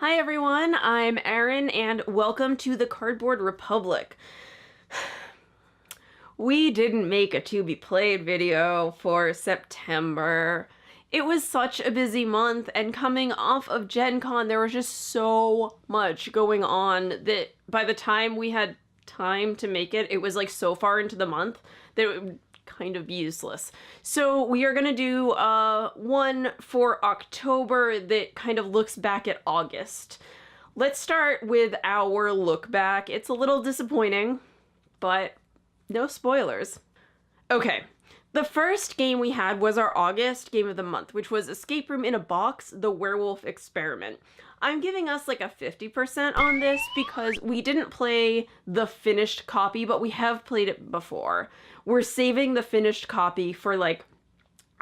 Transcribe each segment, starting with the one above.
Hi everyone, I'm Erin and welcome to the Cardboard Republic. We didn't make a to be played video for September. It was such a busy month, and coming off of Gen Con there was just so much going on that by the time we had time to make it, it was like so far into the month that it would kind of be useless. So we are gonna do one for October that kind of looks back at August. Let's start with our look back. It's a little disappointing, but no spoilers. Okay, the first game we had was our August game of the month, which was Escape Room in a Box, The Werewolf Experiment. I'm giving us like a 50% on this because we didn't play the finished copy, but we have played it before. We're saving the finished copy for like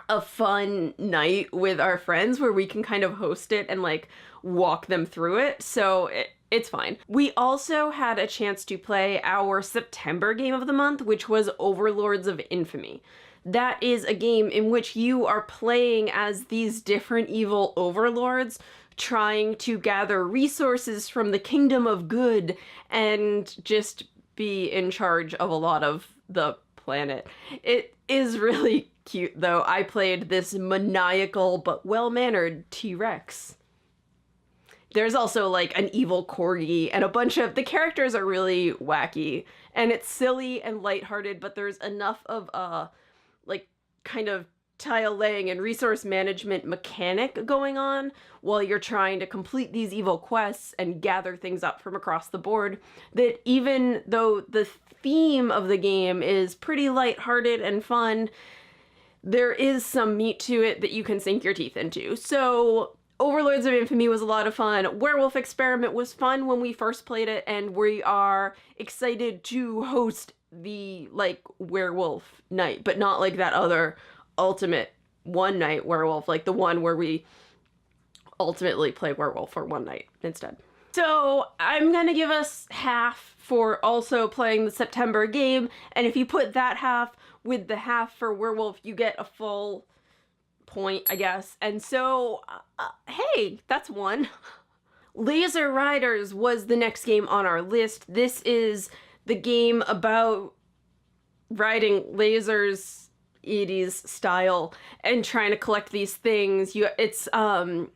a fun night with our friends where we can kind of host it and like walk them through it. So it's fine. We also had a chance to play our September game of the month, which was Overlords of Infamy. That is a game in which you are playing as these different evil overlords trying to gather resources from the kingdom of good and just be in charge of a lot of the planet. It is really cute though. I played this maniacal but well-mannered T-Rex. There's also like an evil corgi and a bunch of the characters are really wacky and it's silly and lighthearted, but there's enough of like kind of tile laying and resource management mechanic going on while you're trying to complete these evil quests and gather things up from across the board that even though the theme of the game is pretty lighthearted and fun, there is some meat to it that you can sink your teeth into. So Overlords of Infamy was a lot of fun. Werewolf Experiment was fun when we first played it, and we are excited to host the like werewolf night, but not like that other ultimate one night werewolf, like the one where we ultimately play werewolf for one night instead. So I'm gonna give us half for also playing the September game, and if you put that half with the half for werewolf, you get a full point, I guess. And so hey, that's one. Laser Riders was the next game on our list. This is the game about riding lasers 80s style and trying to collect these things. It's kind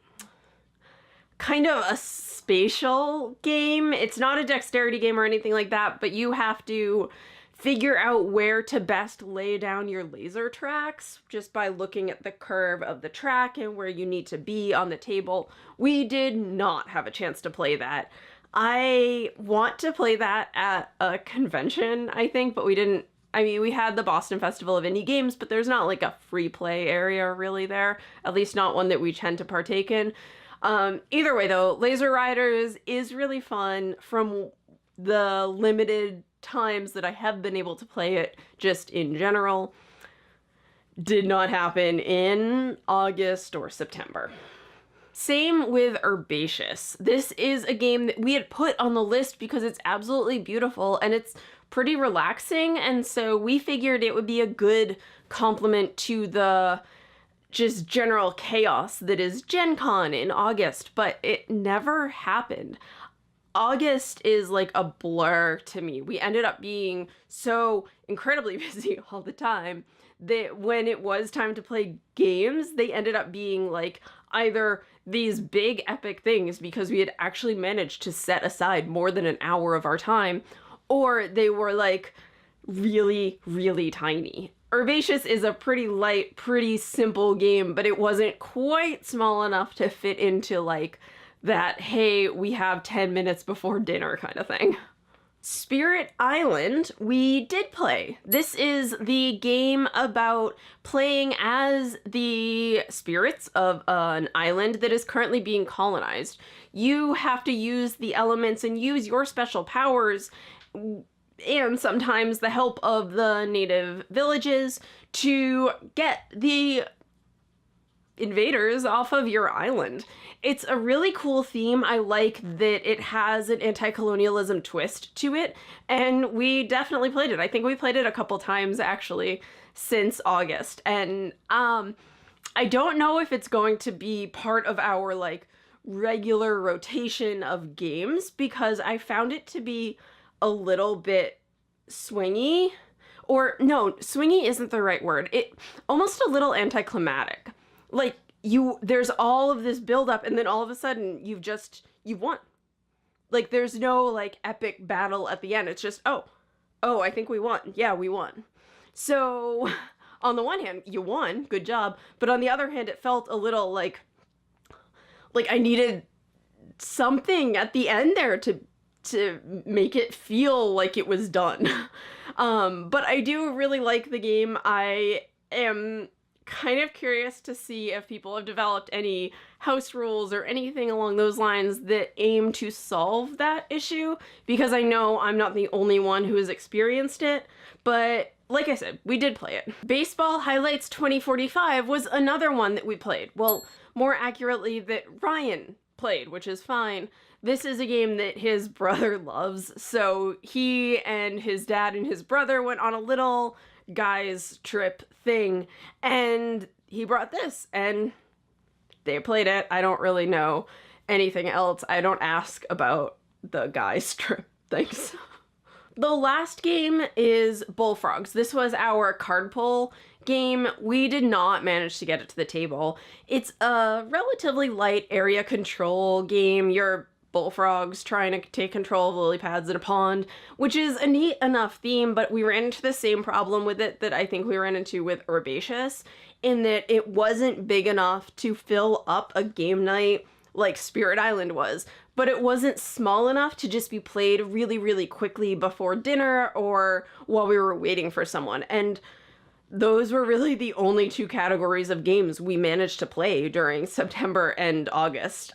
of a spatial game. It's not a dexterity game or anything like that, but you have to figure out where to best lay down your laser tracks just by looking at the curve of the track and where you need to be on the table. We did not have a chance to play that. I want to play that at a convention, I think, but we didn't. I mean, we had the Boston Festival of Indie Games, but there's not like a free play area really there, at least not one that we tend to partake in. Either way though, Laser Riders is really fun. From the limited times that I have been able to play it just in general, did not happen in August or September. Same with Herbaceous. This is a game that we had put on the list because it's absolutely beautiful and it's pretty relaxing, and so we figured it would be a good complement to the just general chaos that is Gen Con in August, but it never happened. August is like a blur to me. We ended up being so incredibly busy all the time that when it was time to play games, they ended up being like either these big epic things because we had actually managed to set aside more than an hour of our time, or they were like really, really tiny. Herbaceous is a pretty light, pretty simple game, but it wasn't quite small enough to fit into like that, hey, we have 10 minutes before dinner kind of thing. Spirit Island, we did play. This is the game about playing as the spirits of an island that is currently being colonized. You have to use the elements and use your special powers and sometimes the help of the native villages to get the invaders off of your island. It's a really cool theme. I like that it has an anti-colonialism twist to it, and we definitely played it. I think we played it a couple times actually since August, and I don't know if it's going to be part of our like regular rotation of games because I found it to be a little bit swingy. Or no, swingy isn't the right word. It almost a little anticlimactic. Like there's all of this buildup and then all of a sudden you've won. Like there's no like epic battle at the end. It's just, oh, I think we won. Yeah, we won. So on the one hand, you won, good job. But on the other hand, it felt a little like I needed something at the end there to make it feel like it was done. But I do really like the game. I am kind of curious to see if people have developed any house rules or anything along those lines that aim to solve that issue, because I know I'm not the only one who has experienced it, but like I said, we did play it. Baseball Highlights 2045 was another one that we played. Well, more accurately, that Ryan played, which is fine. This is a game that his brother loves, so he and his dad and his brother went on a little guys trip thing, and he brought this, and they played it. I don't really know anything else. I don't ask about the guys trip things. The last game is Bullfrogs. This was our card pull game. We did not manage to get it to the table. It's a relatively light area control game. You're bullfrogs trying to take control of lily pads in a pond, which is a neat enough theme, but we ran into the same problem with it that I think we ran into with Herbaceous, in that it wasn't big enough to fill up a game night like Spirit Island was, but it wasn't small enough to just be played really, really quickly before dinner or while we were waiting for someone. And those were really the only two categories of games we managed to play during September and August.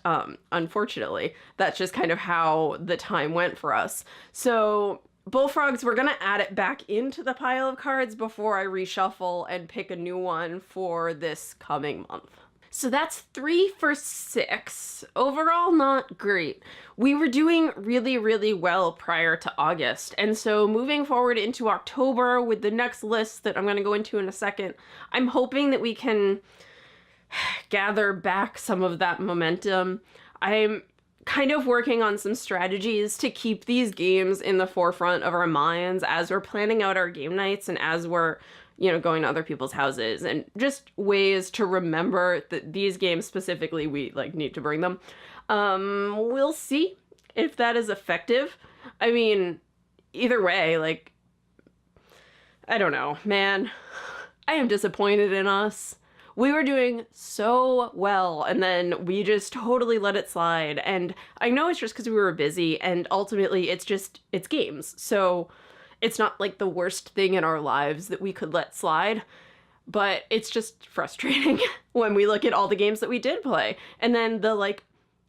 Unfortunately, that's just kind of how the time went for us. So Bullfrogs, we're gonna add it back into the pile of cards before I reshuffle and pick a new one for this coming month. So that's 3 for 6. Overall, not great. We were doing really, really well prior to August. And so moving forward into October with the next list that I'm going to go into in a second, I'm hoping that we can gather back some of that momentum. I'm kind of working on some strategies to keep these games in the forefront of our minds as we're planning out our game nights and as we're going to other people's houses, and just ways to remember that these games specifically, we need to bring them. We'll see if that is effective. I mean, either way, I don't know, man. I am disappointed in us. We were doing so well, and then we just totally let it slide. And I know it's just because we were busy, and ultimately it's games. So it's not like the worst thing in our lives that we could let slide, but it's just frustrating when we look at all the games that we did play. And then the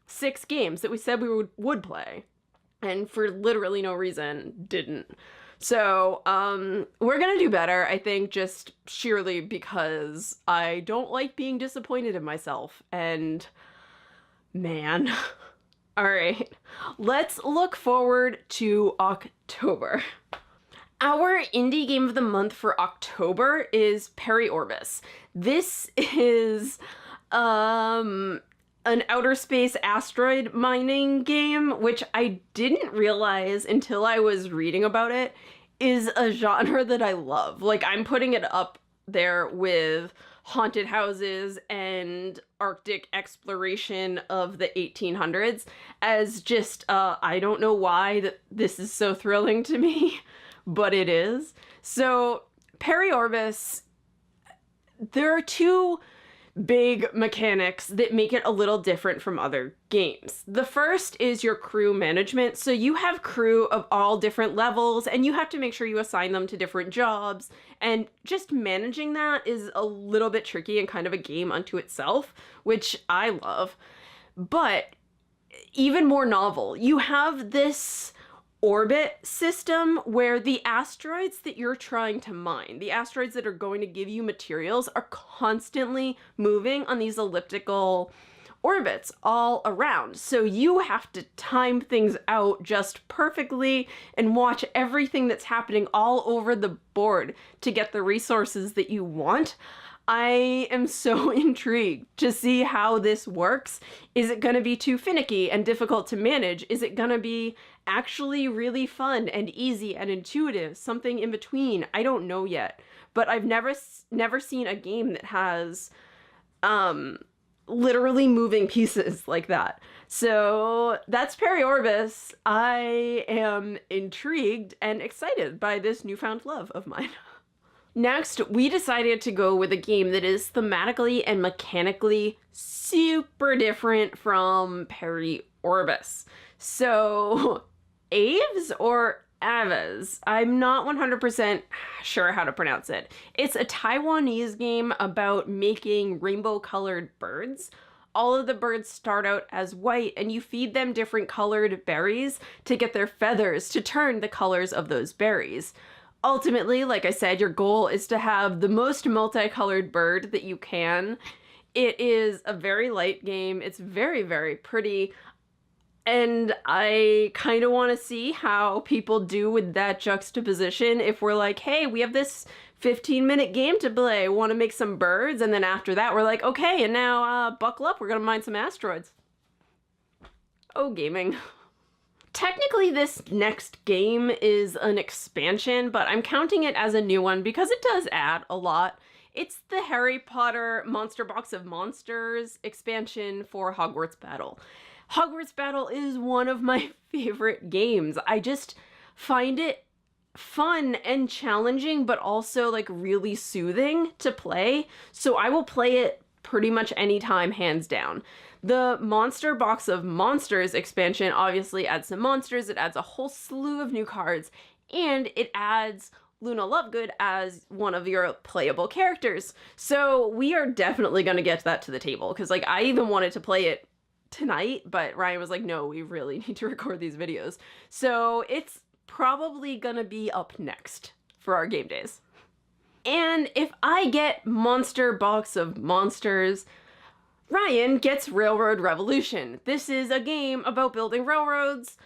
6 games that we said we would play, and for literally no reason didn't. So we're gonna do better, I think, just sheerly because I don't like being disappointed in myself. And man, all right, let's look forward to October. Our indie game of the month for October is Peri Orbis. This is an outer space asteroid mining game, which I didn't realize until I was reading about it is a genre that I love. I'm putting it up there with haunted houses and Arctic exploration of the 1800s as just, I don't know why this is so thrilling to me, but it is. So Peri Orbis, there are 2 big mechanics that make it a little different from other games. The first is your crew management. So you have crew of all different levels, and you have to make sure you assign them to different jobs. And just managing that is a little bit tricky and kind of a game unto itself, which I love. But even more novel, you have this orbit system where the asteroids that you're trying to mine, the asteroids that are going to give you materials, are constantly moving on these elliptical orbits all around. So you have to time things out just perfectly and watch everything that's happening all over the board to get the resources that you want. I am so intrigued to see how this works. Is it going to be too finicky and difficult to manage? Is it going to be actually really fun and easy and intuitive? Something in between? I don't know yet. But I've never seen a game that has literally moving pieces like that. So that's Perry Orbis. I am intrigued and excited by this newfound love of mine. Next, we decided to go with a game that is thematically and mechanically super different from Perry Orbis. So, Aves or Avas? I'm not 100% sure how to pronounce it. It's a Taiwanese game about making rainbow-colored birds. All of the birds start out as white, and you feed them different colored berries to get their feathers to turn the colors of those berries. Ultimately, like I said, your goal is to have the most multicolored bird that you can. It is a very light game. It's very, very pretty. And I kind of want to see how people do with that juxtaposition. If we're like, hey, we have this 15-minute game to play, want to make some birds? And then after that, we're like, okay, and now buckle up, we're going to mine some asteroids. Oh, gaming. Technically, this next game is an expansion, but I'm counting it as a new one because it does add a lot. It's the Harry Potter Monster Box of Monsters expansion for Hogwarts Battle. Hogwarts Battle is one of my favorite games. I just find it fun and challenging, but also like really soothing to play. So I will play it pretty much anytime, hands down. The Monster Box of Monsters expansion obviously adds some monsters, it adds a whole slew of new cards, and it adds Luna Lovegood as one of your playable characters. So we are definitely going to get that to the table, because like I even wanted to play it tonight, but Ryan was like, no, we really need to record these videos. So it's probably going to be up next for our game days. And if I get Monster Box of Monsters, Ryan gets Railroad Revolution. This is a game about building railroads.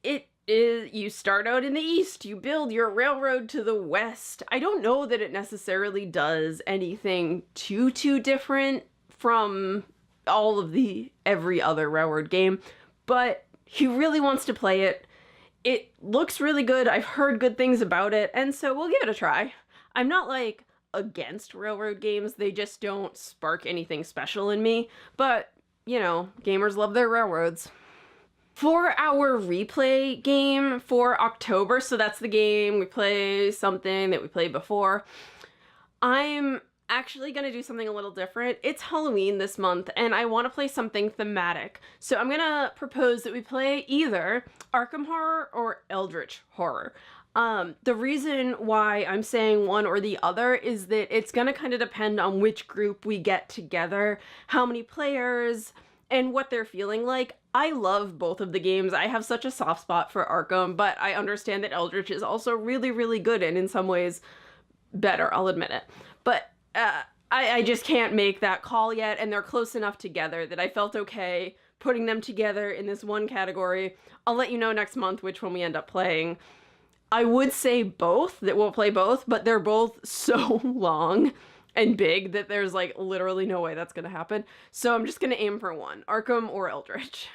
It is, you start out in the east, you build your railroad to the west. I don't know that it necessarily does anything too different from all of the every other railroad game, but he really wants to play it. It looks really good. I've heard good things about it, and so we'll give it a try. I'm not like against railroad games, they just don't spark anything special in me, but you know, gamers love their railroads. For our replay game for October, so that's the game we play something that we played before, I'm actually gonna do something a little different. It's Halloween this month and I want to play something thematic, so I'm gonna propose that we play either Arkham Horror or Eldritch Horror. The reason why I'm saying one or the other is that it's gonna kind of depend on which group we get together, how many players, and what they're feeling like. I love both of the games. I have such a soft spot for Arkham, but I understand that Eldritch is also really, really good and in some ways better, I'll admit it. But I just can't make that call yet, and they're close enough together that I felt okay putting them together in this one category. I'll let you know next month which one we end up playing. I would say both, that we'll play both, but they're both so long and big that there's like literally no way that's gonna happen. So I'm just gonna aim for one, Arkham or Eldritch.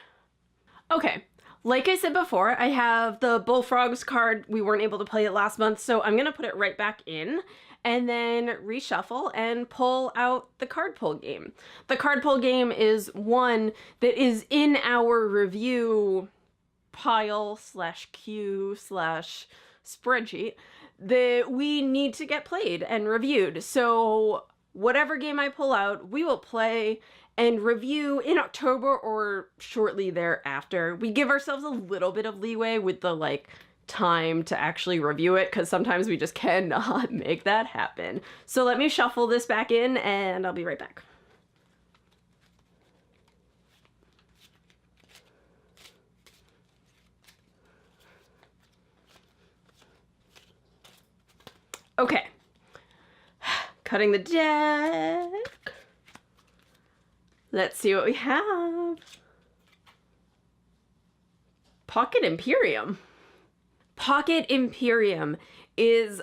Okay, like I said before, I have the Bullfrogs card. We weren't able to play it last month, so I'm gonna put it right back in and then reshuffle and pull out the card pull game. The card pull game is one that is in our review pile / queue / spreadsheet that we need to get played and reviewed. So whatever game I pull out, we will play and review in October or shortly thereafter. We give ourselves a little bit of leeway with the like time to actually review it, because sometimes we just cannot make that happen. So let me shuffle this back in and I'll be right back. Okay, cutting the deck. Let's see what we have. Pocket Imperium. Pocket Imperium is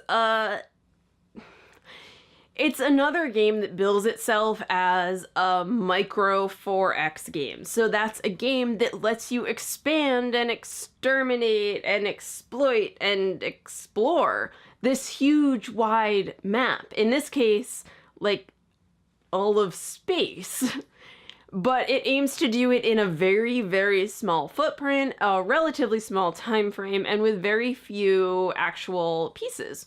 It's another game that bills itself as a micro 4X game. So that's a game that lets you expand and exterminate and exploit and explore this huge wide map. In this case, like all of space. But it aims to do it in a very, very small footprint, a relatively small time frame, and with very few actual pieces.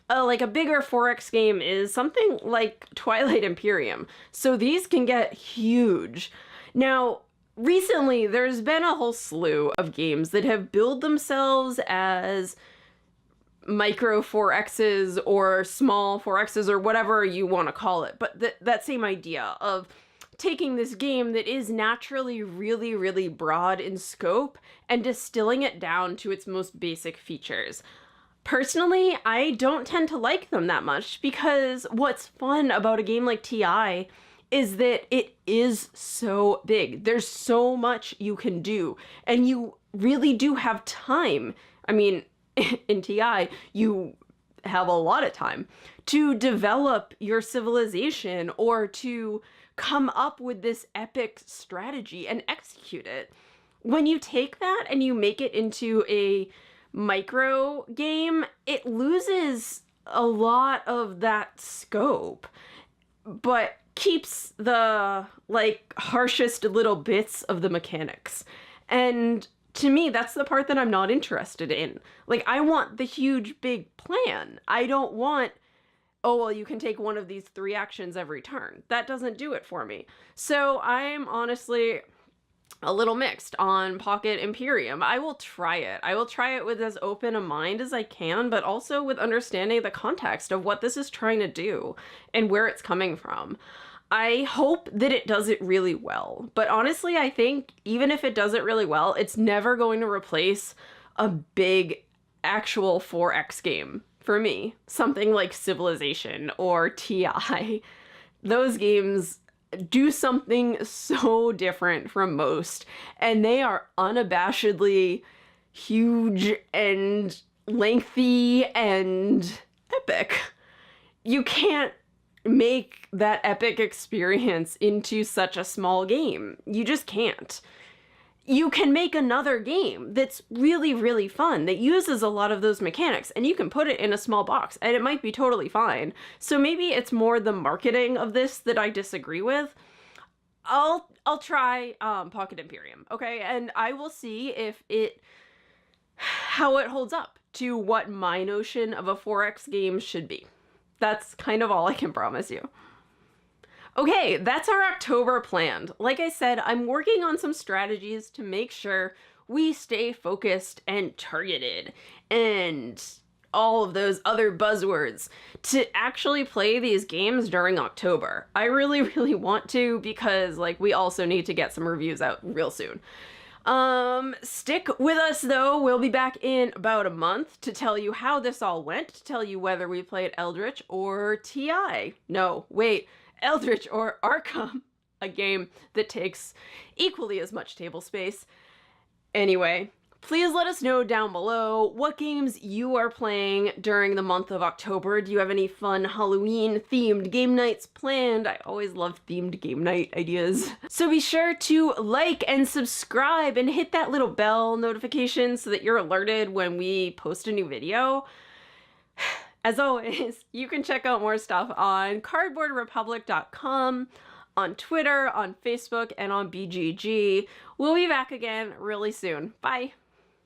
Like a bigger 4X game is something like Twilight Imperium. So these can get huge. Now, recently, there's been a whole slew of games that have billed themselves as micro 4Xs or small 4Xs or whatever you want to call it. But that same idea of taking this game that is naturally really, really broad in scope and distilling it down to its most basic features. Personally, I don't tend to like them that much because what's fun about a game like TI is that it is so big. There's so much you can do, and you really do have time. I mean, in TI, you have a lot of time to develop your civilization or to come up with this epic strategy and execute it. When you take that and you make it into a micro game, it loses a lot of that scope, but keeps the like harshest little bits of the mechanics. And to me, that's the part that I'm not interested in. Like, I want the huge big plan. I don't want, oh, well, you can take one of these 3 actions every turn. That doesn't do it for me. So I'm honestly a little mixed on Pocket Imperium. I will try it. I will try it with as open a mind as I can, but also with understanding the context of what this is trying to do and where it's coming from. I hope that it does it really well, but honestly, I think even if it does it really well, it's never going to replace a big actual 4X game for me. Something like Civilization or TI. Those games do something so different from most, and they are unabashedly huge and lengthy and epic. You can't make that epic experience into such a small game. You just can't. You can make another game that's really, really fun, that uses a lot of those mechanics, and you can put it in a small box, and it might be totally fine. So maybe it's more the marketing of this that I disagree with. I'll try Pocket Imperium, okay? And I will see how it holds up to what my notion of a 4X game should be. That's kind of all I can promise you. Okay, that's our October planned. Like I said, I'm working on some strategies to make sure we stay focused and targeted and all of those other buzzwords to actually play these games during October. I really, really want to because like we also need to get some reviews out real soon. Stick with us though. We'll be back in about a month to tell you how this all went, to tell you whether we played Eldritch or TI. No, wait, Eldritch or Arkham, a game that takes equally as much table space. Anyway, please let us know down below what games you are playing during the month of October. Do you have any fun Halloween-themed game nights planned? I always love themed game night ideas. So be sure to like and subscribe and hit that little bell notification so that you're alerted when we post a new video. As always, you can check out more stuff on cardboardrepublic.com, on Twitter, on Facebook, and on BGG. We'll be back again really soon. Bye!